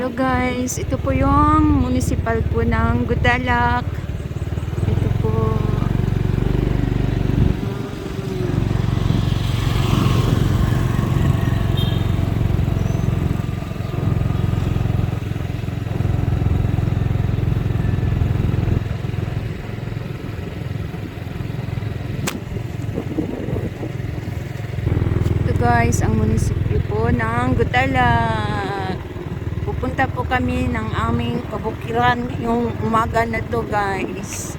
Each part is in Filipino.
Hello guys, ito po yung municipal po ng Gudalak. Ito po. Ito guys, ang munisipyo po ng Gudalak. Pupunta po kami ng aming kabukiran yung umaga na to guys.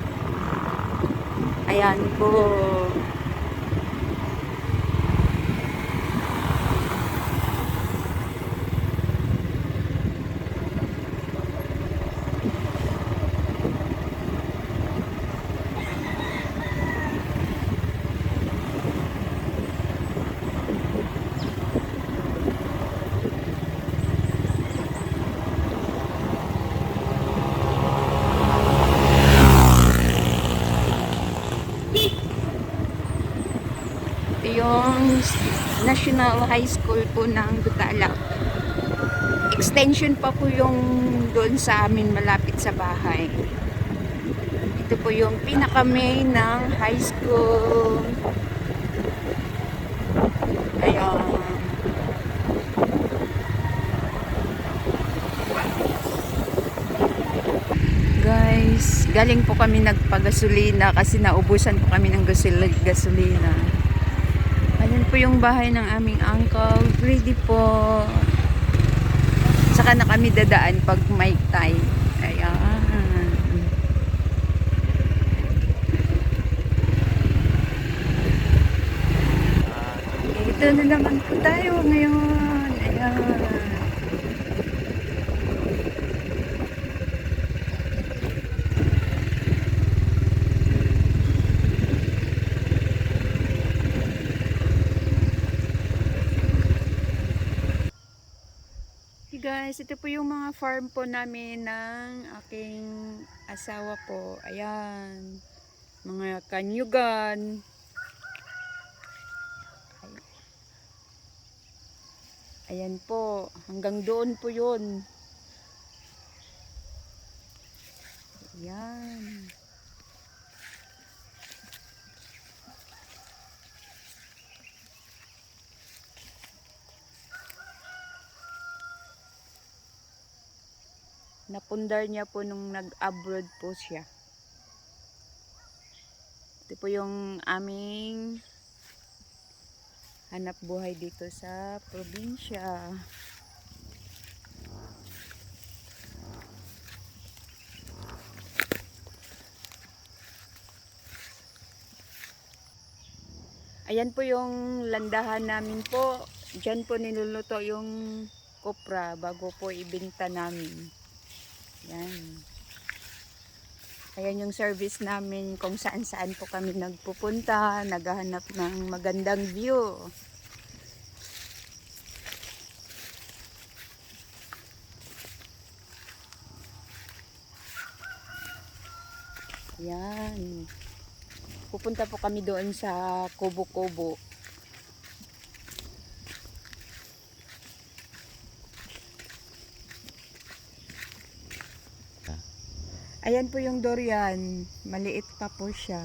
Ayan po. Yung National High School po ng Gudalak. Extension pa po yung doon sa amin malapit sa bahay. Ito po yung pinaka-main ng high school. Ayan. Guys, galing po kami nagpagasolina kasi naubusan po kami ng gasolina. Ayan po yung bahay ng aming uncle. Ready po. Saka na kami dadaan pag may time. Ayan. Ito na naman po tayo ngayon. Ayan. Hey guys, ito po yung mga farm po namin ng aking asawa po. Ayan. Mga kanyugan. Ayan po. Hanggang doon po yun. Ayan. Napundar niya po nung nag-abroad po siya. Ito po yung aming hanap buhay dito sa probinsya. Ayan po yung landahan namin po. Diyan po niluluto yung kopra bago po ibenta namin. Ayan. Ayan yung service namin kung saan saan po kami nagpupunta. Naghahanap ng magandang view. Ayan. Pupunta po kami doon sa Kubo-Kubo. Ayan po yung durian. Maliit pa po siya.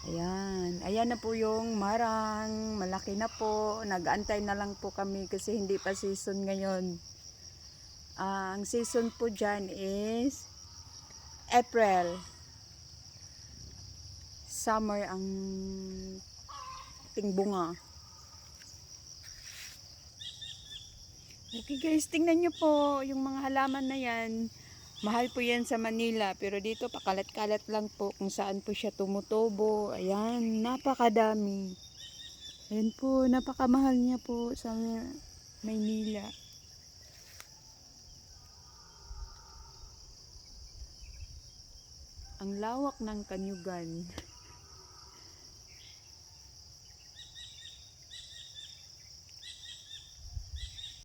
Ayan. Ayan na po yung marang. Malaki na po. Nag-aantay na lang po kami kasi hindi pa season ngayon. Ang season po dyan is April. Summer ang tingbunga. Okay guys, tingnan nyo po yung mga halaman na yan. Mahal po yan sa Manila, pero dito pakalat-kalat lang po kung saan po siya tumutubo. Ayan, napakadami. Ayan po, napakamahal niya po sa Maynila. Ang lawak ng kanyugan.